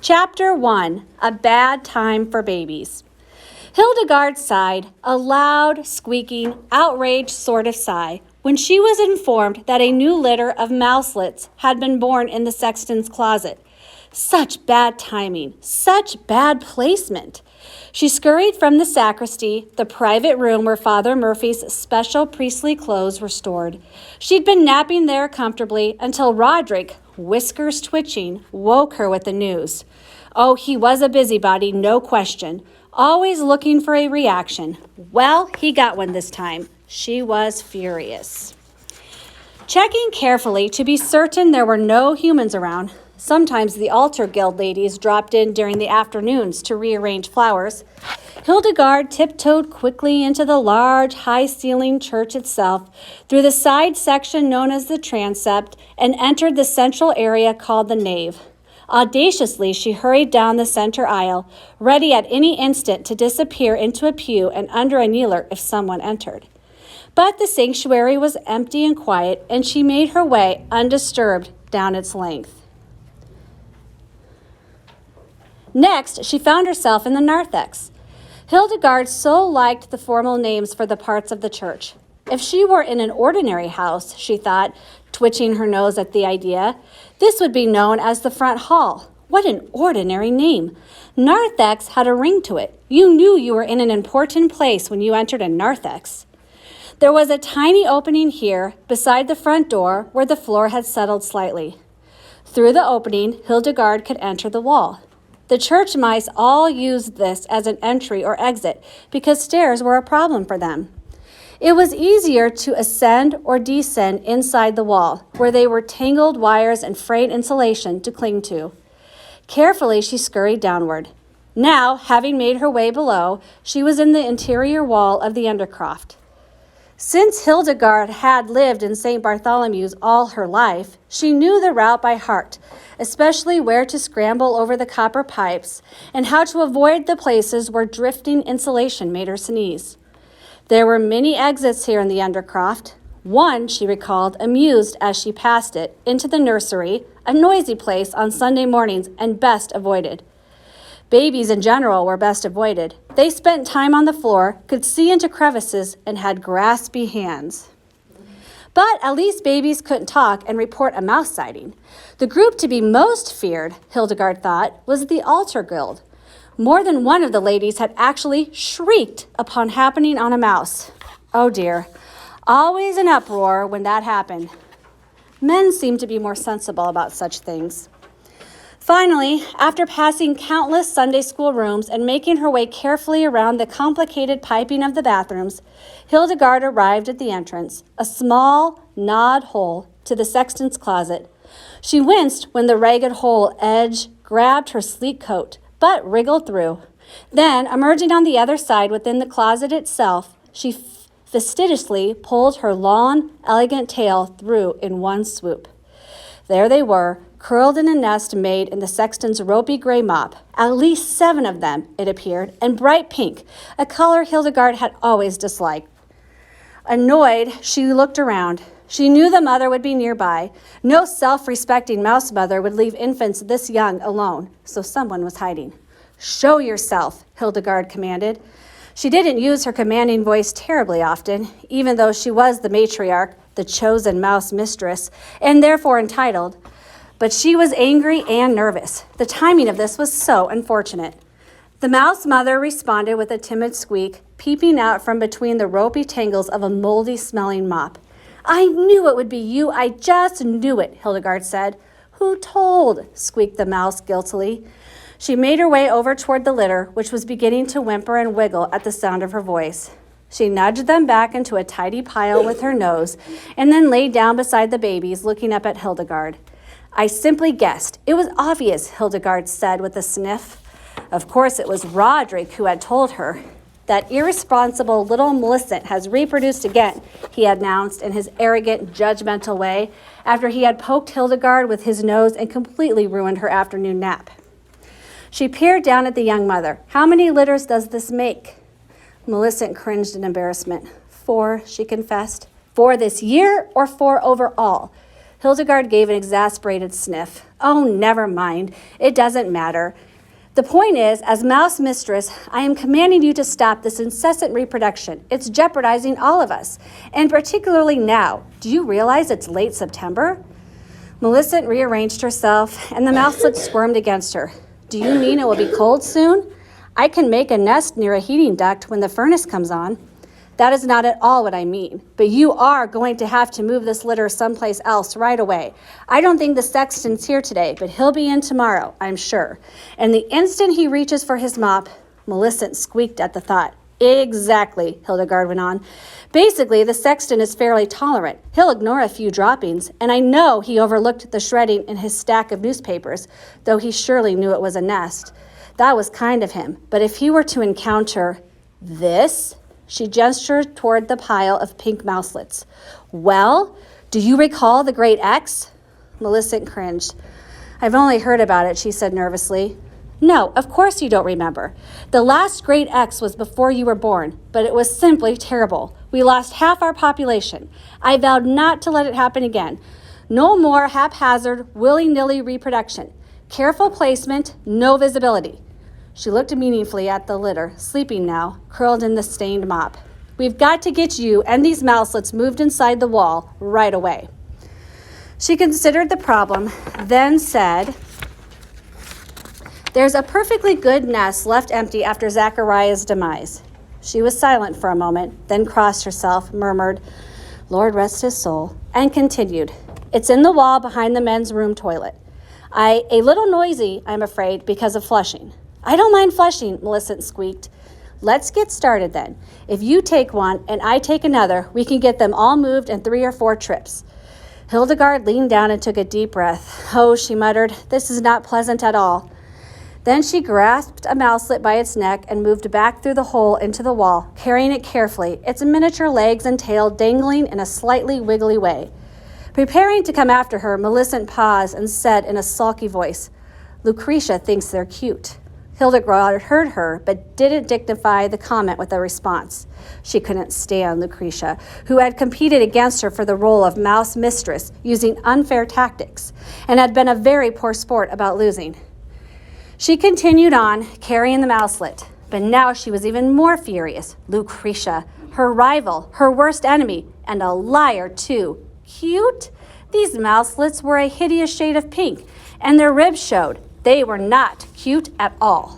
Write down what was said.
Chapter 1, A Bad Time for Babies. Hildegard sighed, a loud, squeaking, outraged sort of sigh, when she was informed that a new litter of mouselets had been born in the sexton's closet. Such bad timing, such bad placement. She scurried from the sacristy, the private room where Father Murphy's special priestly clothes were stored. She'd been napping there comfortably until Roderick, whiskers twitching, woke her with the news. Oh, he was a busybody, no question, always looking for a reaction. Well, he got one this time. She was furious. Checking carefully to be certain there were no humans around, sometimes the altar guild ladies dropped in during the afternoons to rearrange flowers, Hildegard tiptoed quickly into the large, high-ceilinged church itself, through the side section known as the transept, and entered the central area called the nave. Audaciously, she hurried down the center aisle, ready at any instant to disappear into a pew and under a kneeler if someone entered. But the sanctuary was empty and quiet, and she made her way undisturbed down its length. Next, she found herself in the narthex. Hildegard so liked the formal names for the parts of the church. If she were in an ordinary house, she thought, twitching her nose at the idea, this would be known as the front hall. What an ordinary name. Narthex had a ring to it. You knew you were in an important place when you entered a narthex. There was a tiny opening here beside the front door where the floor had settled slightly. Through the opening, Hildegard could enter the wall. The church mice all used this as an entry or exit because stairs were a problem for them. It was easier to ascend or descend inside the wall, where there were tangled wires and frayed insulation to cling to. Carefully, she scurried downward. Now, having made her way below, she was in the interior wall of the undercroft. Since Hildegard had lived in St. Bartholomew's all her life, she knew the route by heart, especially where to scramble over the copper pipes and how to avoid the places where drifting insulation made her sneeze. There were many exits here in the undercroft. One, she recalled, amused as she passed it, into the nursery, a noisy place on Sunday mornings and best avoided. Babies in general were best avoided. They spent time on the floor, could see into crevices, and had graspy hands. But at least babies couldn't talk and report a mouse sighting. The group to be most feared, Hildegard thought, was the altar guild. More than one of the ladies had actually shrieked upon happening on a mouse. Oh dear, always an uproar when that happened. Men seemed to be more sensible about such things. Finally, after passing countless Sunday school rooms and making her way carefully around the complicated piping of the bathrooms, Hildegard arrived at the entrance, a small, gnawed hole to the sexton's closet. She winced when the ragged hole edge grabbed her sleek coat, but wriggled through. Then, emerging on the other side within the closet itself, she fastidiously pulled her long, elegant tail through in one swoop. There they were, curled in a nest made in the sexton's ropey gray mop, at least 7 of them, it appeared, and bright pink, a color Hildegard had always disliked. Annoyed, she looked around. She knew the mother would be nearby. No self-respecting mouse mother would leave infants this young alone, so someone was hiding. "Show yourself," Hildegard commanded. She didn't use her commanding voice terribly often, even though she was the matriarch, the chosen mouse mistress, and therefore entitled. But she was angry and nervous. The timing of this was so unfortunate. The mouse mother responded with a timid squeak, peeping out from between the ropey tangles of a moldy-smelling mop. "I knew it would be you. I just knew it," Hildegard said. "Who told?" squeaked the mouse guiltily. She made her way over toward the litter, which was beginning to whimper and wiggle at the sound of her voice. She nudged them back into a tidy pile with her nose, and then lay down beside the babies, looking up at Hildegard. "I simply guessed. It was obvious," Hildegard said with a sniff. Of course, it was Roderick who had told her. "That irresponsible little Millicent has reproduced again," he announced in his arrogant, judgmental way, after he had poked Hildegard with his nose and completely ruined her afternoon nap. She peered down at the young mother. "How many litters does this make?" Millicent cringed in embarrassment. 4, she confessed. 4 this year or 4 overall? Hildegard gave an exasperated sniff. Oh, never mind. It doesn't matter. The point is, as mouse mistress, I am commanding you to stop this incessant reproduction. It's jeopardizing all of us, and particularly now. Do you realize it's late September? Millicent rearranged herself, and the mouselet squirmed against her. Do you mean it will be cold soon? I can make a nest near a heating duct when the furnace comes on. That is not at all what I mean, but you are going to have to move this litter someplace else right away. I don't think the sexton's here today, but he'll be in tomorrow, I'm sure. And the instant he reaches for his mop, Millicent squeaked at the thought. Exactly, Hildegard went on. Basically, the sexton is fairly tolerant. He'll ignore a few droppings, and I know he overlooked the shredding in his stack of newspapers, though he surely knew it was a nest. That was kind of him, but if he were to encounter this... She gestured toward the pile of pink mouselets. Well, do you recall the Great X? Millicent cringed. I've only heard about it, she said nervously. No, of course you don't remember. The last Great X was before you were born, but it was simply terrible. We lost half our population. I vowed not to let it happen again. No more haphazard, willy-nilly reproduction. Careful placement, no visibility. She looked meaningfully at the litter, sleeping now, curled in the stained mop. We've got to get you and these mouselets moved inside the wall right away. She considered the problem, then said, There's a perfectly good nest left empty after Zachariah's demise. She was silent for a moment, then crossed herself, murmured, Lord rest his soul, and continued, It's in the wall behind the men's room toilet. A little noisy, I'm afraid, because of flushing. I don't mind flushing, Millicent squeaked. Let's get started then. If you take one and I take another, we can get them all moved in 3 or 4 trips. Hildegard leaned down and took a deep breath. Oh, she muttered, this is not pleasant at all. Then she grasped a mouselet by its neck and moved back through the hole into the wall, carrying it carefully, its miniature legs and tail dangling in a slightly wiggly way. Preparing to come after her, Millicent paused and said in a sulky voice, Lucretia thinks they're cute. Hildegard heard her, but didn't dignify the comment with a response. She couldn't stand Lucretia, who had competed against her for the role of mouse mistress using unfair tactics, and had been a very poor sport about losing. She continued on, carrying the mouselet, but now she was even more furious. Lucretia, her rival, her worst enemy, and a liar too. Cute? These mouselets were a hideous shade of pink, and their ribs showed. They were not cute at all.